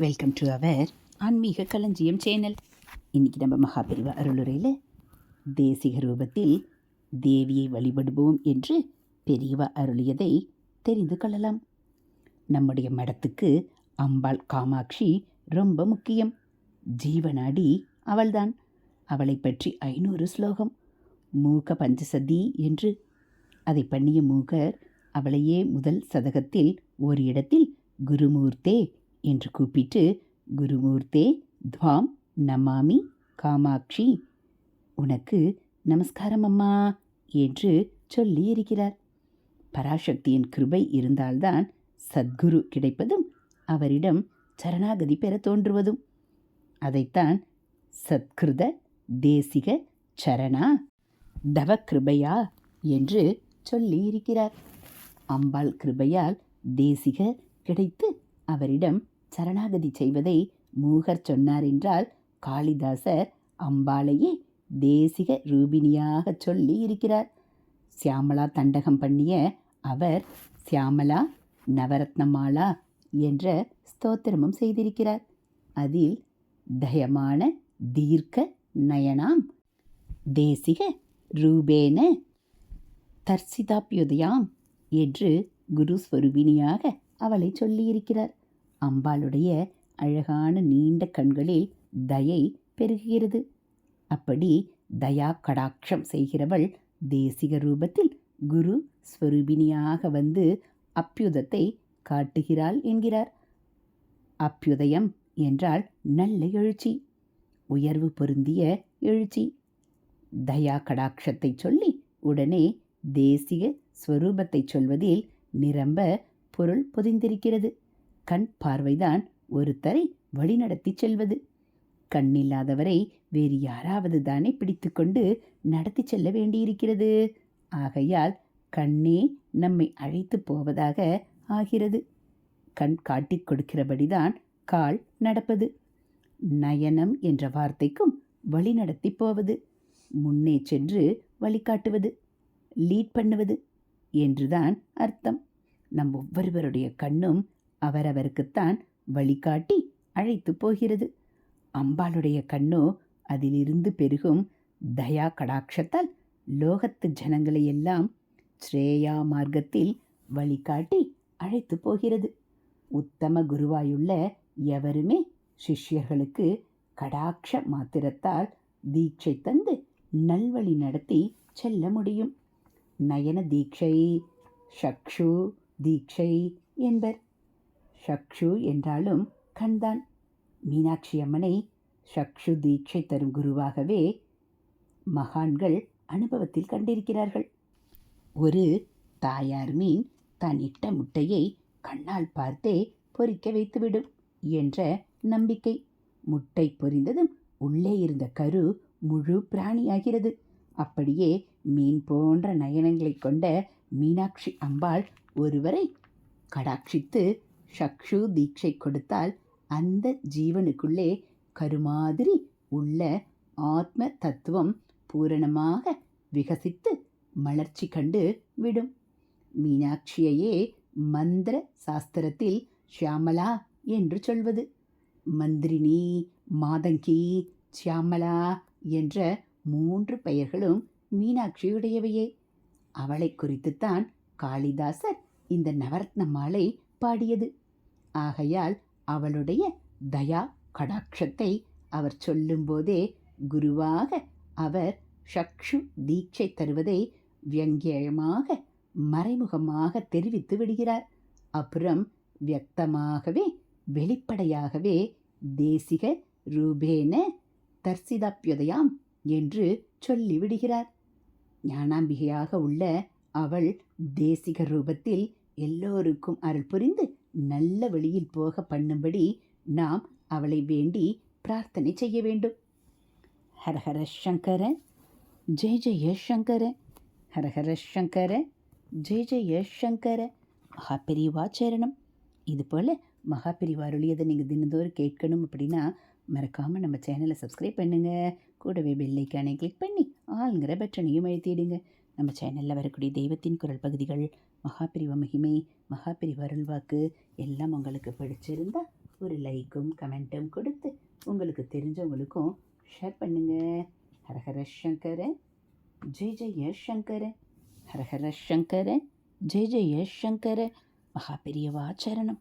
Welcome to our ஆன்மீக களஞ்சியம் channel. இன்றைக்கி நம்ம மகாபெரிவா அருளுரையில் தேசிக ரூபத்தில் தேவியை வழிபடுவோம் என்று பெரியவா அருளியதை தெரிந்து கொள்ளலாம். நம்முடைய மடத்துக்கு அம்பாள் காமாட்சி ரொம்ப முக்கியம். ஜீவனாடி அவள்தான். அவளை பற்றி 500 ஸ்லோகம். மூக பஞ்சசதி என்று அதை பண்ணிய மூகர் அவளையே முதல் சதகத்தில் ஒரு இடத்தில் குருமூர்த்தே என்று கூப்பிட்டு, குருமூர்த்தே துவாம் நமாமி காமாட்சி, உனக்கு நமஸ்காரம் அம்மா என்று சொல்லி இருக்கிறார். பராசக்தியின் கிருபை இருந்தால்தான் சத்குரு கிடைப்பதும் அவரிடம் சரணாகதி பெற தோன்றுவதும். அதைத்தான் சத்கிருத தேசிக சரணா தவ கிருபையா என்று சொல்லி இருக்கிறார். அம்பாள் கிருபையால் தேசிக கிடைத்து அவரிடம் சரணாகதி செய்வதை மூகர் சொன்னார் என்றால், காளிதாசர் அம்பாளையே தேசிக ரூபிணியாக சொல்லி இருக்கிறார். சியாமலா தண்டகம் பண்ணிய அவர் சியாமலா நவரத்னமாலா என்ற ஸ்தோத்திரமும் செய்திருக்கிறார். அதில் தயமான தீர்க்க நயனாம் தேசிக ரூபேன தர்சிதாப்யுதயாம் என்று குருஸ்வரூபிணியாக அவளை சொல்லியிருக்கிறார். அம்பாளுடைய அழகான நீண்ட கண்களில் தயை பெருகுகிறது. அப்படி தயா கடாட்சம் செய்கிறவள் தேசிக ரூபத்தில் குரு ஸ்வரூபிணியாக வந்து அப்யுதத்தை காட்டுகிறாள் என்கிறார். அப்யுதயம் என்றால் நல்ல எழுச்சி, உயர்வு பொருந்திய எழுச்சி. தயா கடாட்சத்தை சொல்லி உடனே தேசிக ஸ்வரூபத்தை சொல்வதில் நிரம்ப பொருள் பொதிந்திருக்கிறது. கண் பார்வைதான் ஒருத்தரை வழிநடத்தி செல்வது. கண்ணில்லாதவரை வேறு யாராவது தானே பிடித்து கொண்டு நடத்தி செல்ல வேண்டியிருக்கிறது. ஆகையால் கண்ணே நம்மை அழைத்து போவதாக ஆகிறது. கண் காட்டிக் கொடுக்கிறபடிதான் கால் நடப்பது. நயனம் என்ற வார்த்தைக்கும் வழிநடத்தி போவது, முன்னே சென்று வழிகாட்டுவது, லீட் பண்ணுவது என்றுதான் அர்த்தம். நம் ஒவ்வொருவருடைய கண்ணும் அவரவருக்குத்தான் வழிகாட்டி அழைத்து போகிறது. அம்பாளுடைய கண்ணோ அதிலிருந்து பெருகும் தயா கடாட்சத்தால் லோகத்து ஜனங்களை எல்லாம் ஸ்ரேயா மார்க்கத்தில் வழிகாட்டி அழைத்து போகிறது. உத்தம குருவாயுள்ள எவருமே சிஷ்யர்களுக்கு கடாட்ச மாத்திரத்தால் தீட்சை தந்து நல்வழி நடத்தி செல்ல முடியும். நயன தீட்சை, சக்ஷு தீட்சை என்பர். சக்ஷு என்றாலும் கண்தான். மீனாட்சி அம்மனை சக்ஷு தீட்சை தரும் குருவாகவே மகான்கள் அனுபவத்தில் கண்டிருக்கிறார்கள். ஒரு தாயார் மீன் தான் இட்ட முட்டையை கண்ணால் பார்த்தே பொரிக்க வைத்துவிடும் என்ற நம்பிக்கை. முட்டை பொரிந்ததும் உள்ளே இருந்த கரு முழு பிராணியாகிறது. அப்படியே மீன் போன்ற நயனங்களை கொண்ட மீனாட்சி அம்பாள் ஒருவரை கடாட்சித்து சக்ஷு தீட்சை கொடுத்தால் அந்த ஜீவனுக்குள்ளே கருமாதிரி உள்ள ஆத்ம தத்துவம் பூரணமாக விகசித்து மலர்ச்சி கண்டு விடும். மீனாட்சியையே மந்திர சாஸ்திரத்தில் ஷியாமலா என்று சொல்வது. மந்திரினி, மாதங்கி, ஷியாமலா என்ற 3 பெயர்களும் மீனாட்சியுடையவையே. அவளை குறித்துத்தான் காளிதாசர் இந்த நவரத்ன மாலை பாடியது. ஆகையால் அவளுடைய தயா கடாட்சத்தை அவர் சொல்லும்போதே குருவாக அவர் சக்ஷு தீட்சை தருவதை வியங்கியமாக மறைமுகமாக தெரிவித்து விடுகிறார். அப்புறம் வியக்தமாகவே வெளிப்படையாகவே தேசிக ரூபேன தர்சிதாப்யுதயாம் என்று சொல்லிவிடுகிறார். ஞானாம்பிகையாக உள்ள அவள் தேசிக ரூபத்தில் எல்லோருக்கும் அருள் புரிந்து நல்ல வழியில் போக பண்ணும்படி நாம் அவளை வேண்டி பிரார்த்தனை செய்ய வேண்டும். ஹரஹர சங்கர ஜெய ஜெய சங்கர, ஹரஹர சங்கர ஜெய ஜெய சங்கர. மகாபெரிவா சரணம். இதுபோல் மகாபெரிவா அருளியதை நீங்கள் தினந்தோறும் கேட்கணும் அப்படின்னா மறக்காமல் நம்ம சேனலை சப்ஸ்கிரைப் பண்ணுங்கள். கூடவே பெல்லைக்கானை கிளிக் பண்ணி ஆளுங்கிற பட்டனையும் அழுத்திடுங்க. நம்ம சேனலில் வரக்கூடிய தெய்வத்தின் குரல் பகுதிகள், மகாபெரிவா மகிமை, மகாபெரிவா அருள்வாக்கு எல்லாம் உங்களுக்கு பிடிச்சிருந்தால் ஒரு லைக்கும் கமெண்ட்டும் கொடுத்து உங்களுக்கு தெரிஞ்சவங்களுக்கும் ஷேர் பண்ணுங்க. ஹரஹர சங்கர, ஜெய் ஜெய சங்கர. ஹரஹர சங்கர, ஜெய் ஜெய சங்கர. மகா பெரியவா சரணம்.